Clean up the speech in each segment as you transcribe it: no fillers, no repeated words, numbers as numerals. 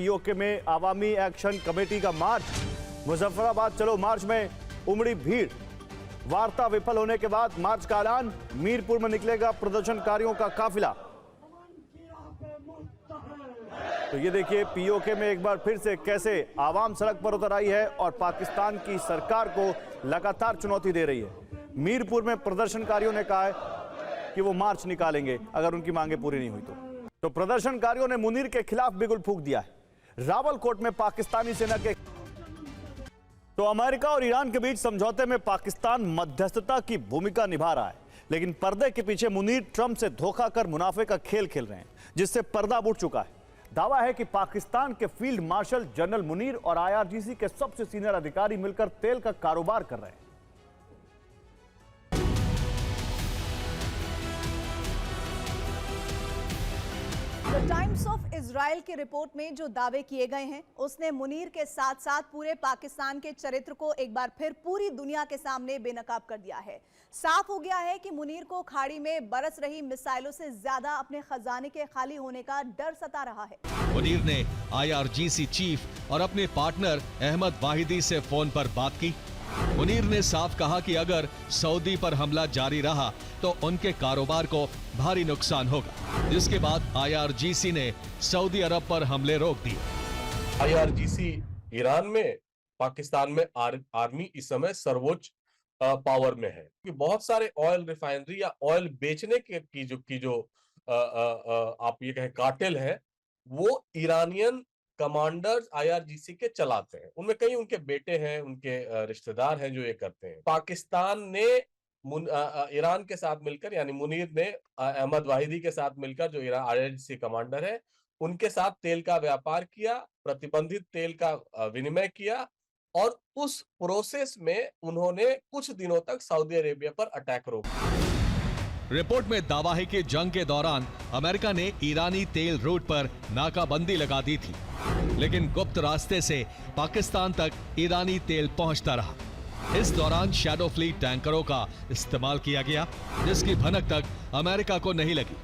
PoK में Awami action committee का मार्च। मुजफ्फराबाद चलो मार्च में उमड़ी भीड़। वार्ता विफल होने के बाद मार्च का ऐलान। मीरपुर में निकलेगा प्रदर्शनकारियों का काफिला। तो ये देखिए पीओके में एक बार फिर से कैसे आवाम सड़क पर उतर आई है और पाकिस्तान की सरकार को लगातार चुनौती दे रही है। मीरपुर में प्रदर्शनकारियों ने कहा है कि वो मार्च निकालेंगे अगर उनकी मांगे पूरी नहीं हुई तो प्रदर्शनकारियों ने मुनीर के खिलाफ बिगुल फूंक दिया है। रावलकोट में पाकिस्तानी सेना के तो अमेरिका और ईरान के बीच समझौते में पाकिस्तान मध्यस्थता की भूमिका निभा रहा है, लेकिन पर्दे के पीछे मुनीर ट्रंप से धोखा कर मुनाफे का खेल खेल रहे हैं, जिससे पर्दा उठ चुका है। दावा है कि पाकिस्तान के फील्ड मार्शल जनरल मुनीर और आईआरजीसी के सबसे सीनियर अधिकारी मिलकर तेल का कारोबार कर रहे हैं। द टाइम्स ऑफ इजराइल की रिपोर्ट में जो दावे किए गए हैं उसने मुनीर के साथ साथ पूरे पाकिस्तान के चरित्र को एक बार फिर पूरी दुनिया के सामने बेनकाब कर दिया है। साफ हो गया है कि मुनीर को खाड़ी में बरस रही मिसाइलों से ज्यादा अपने खजाने के खाली होने का डर सता रहा है। मुनीर ने आईआरजीसी चीफ और अपने पार्टनर अहमद वाहिदी से फोन पर बात की। मुनीर ने साफ कहा कि अगर सऊदी पर हमला जारी रहा तो उनके कारोबार को भारी नुकसान होगा, जिसके बाद आईआरजीसी ने सऊदी अरब पर हमले रोक दिए। आईआरजीसी ईरान में, पाकिस्तान में आर्मी इस समय सर्वोच्च पावर में है कि बहुत सारे ऑयल रिफाइनरी या ऑयल बेचने की जो आप ये कहें कार्टेल है, वो ईरानियन कमांडर्स आईआरजीसी के चलाते हैं। उनमें कई उनके बेटे हैं, उनके रिश्तेदार हैं जो ये करते हैं। पाकिस्तान ने ईरान के साथ मिलकर, यानी मुनीर ने अहमद वाहिदी के साथ मिलकर, जो ईरान आईआरजीसी कमांडर है, उनके साथ तेल का व्यापार किया, प्रतिबंधित तेल का विनिमय किया और उस प्रोसेस में उन्होंने कुछ दिनों तक सऊदी अरेबिया पर अटैक रोका। रिपोर्ट में दावा है कि जंग के दौरान अमेरिका ने ईरानी तेल रूट पर नाकाबंदी लगा दी थी, लेकिन गुप्त रास्ते से पाकिस्तान तक ईरानी तेल पहुंचता रहा। इस दौरान शैडो फ्लीट टैंकरों का इस्तेमाल किया गया, जिसकी भनक तक अमेरिका को नहीं लगी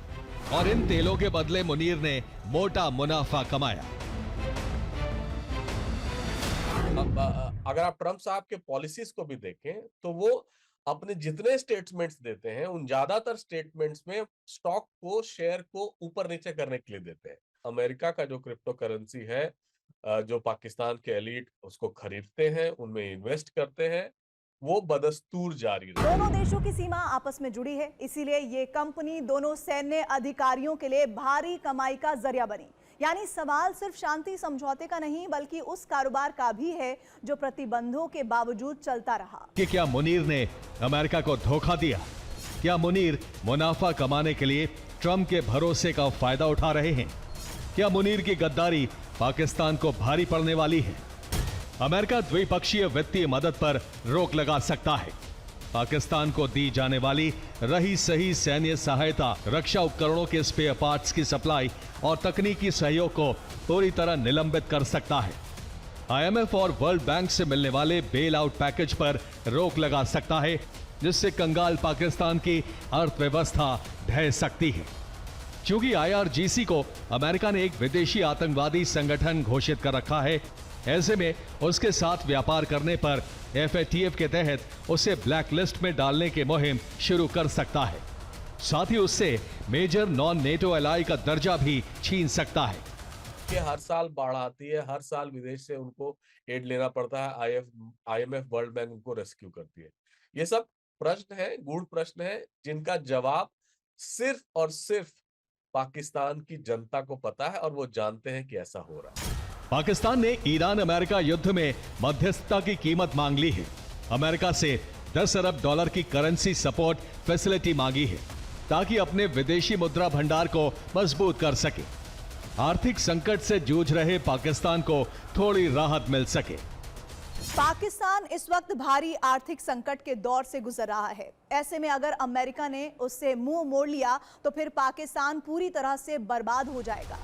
और इन तेलों के बदले मुनीर ने मोटा मुनाफा कमाया। अगर आप ट्रंप साहब के पॉलिसीज को भी देखें तो वो अपने जितने स्टेटमेंट्स देते हैं उन ज्यादातर स्टेटमेंट्स में स्टॉक को, शेयर को ऊपर नीचे करने के लिए देते हैं। अमेरिका का जो क्रिप्टो करेंसी है, जो पाकिस्तान के एलीट उसको खरीदते हैं, उनमें इन्वेस्ट करते हैं, वो बदस्तूर जारी है। दोनों देशों की सीमा आपस में जुड़ी है, इसीलिए ये कंपनी दोनों सैन्य अधिकारियों के लिए भारी कमाई का जरिया बनी। यानी सवाल सिर्फ शांति समझौते का नहीं बल्कि उस कारोबार का भी है जो प्रतिबंधों के बावजूद चलता रहा। कि क्या मुनीर ने अमेरिका को धोखा दिया? क्या मुनीर मुनाफा कमाने के लिए ट्रंप के भरोसे का फायदा उठा रहे हैं? क्या मुनीर की गद्दारी पाकिस्तान को भारी पड़ने वाली है? अमेरिका द्विपक्षीय वित्तीय मदद पर रोक लगा सकता है। पाकिस्तान को दी जाने वाली रही सही सैन्य सहायता, रक्षा उपकरणों के स्पेयर पार्ट्स की सप्लाई और तकनीकी सहयोग को पूरी तरह निलंबित कर सकता है। आईएमएफ और वर्ल्ड बैंक से मिलने वाले बेल आउट पैकेज पर रोक लगा सकता है, जिससे कंगाल पाकिस्तान की अर्थव्यवस्था ढह सकती है। क्योंकि आईआरजीसी को अमेरिका ने एक विदेशी आतंकवादी संगठन घोषित कर रखा है, ऐसे में उसके साथ व्यापार करने पर एफएटीएफ के तहत उसे ब्लैक लिस्ट में डालने की मुहिम शुरू कर सकता है। साथ ही उससे मेजर नॉन नेटो एलाई का दर्जा भी छीन सकता है। कि हर साल बाढ़ आती है, हर साल विदेश से उनको एड लेना पड़ता है, आईएमएफ वर्ल्ड बैंक उनको रेस्क्यू करती है। ये सब प्रश्न है, गूढ़ प्रश्न है, जिनका जवाब सिर्फ और सिर्फ पाकिस्तान की जनता को पता है और वो जानते हैं कि ऐसा हो रहा है। पाकिस्तान ने ईरान अमेरिका युद्ध में मध्यस्थता की कीमत मांग ली है। अमेरिका से 10 अरब डॉलर की करेंसी सपोर्ट फैसिलिटी मांगी है ताकि अपने विदेशी मुद्रा भंडार को मजबूत कर सके। आर्थिक संकट से जूझ रहे पाकिस्तान को थोड़ी राहत मिल सके। पाकिस्तान इस वक्त भारी आर्थिक संकट के दौर से गुजर रहा है। ऐसे में अगर अमेरिका ने उससे मुंह मोड़ लिया तो फिर पाकिस्तान पूरी तरह से बर्बाद हो जाएगा।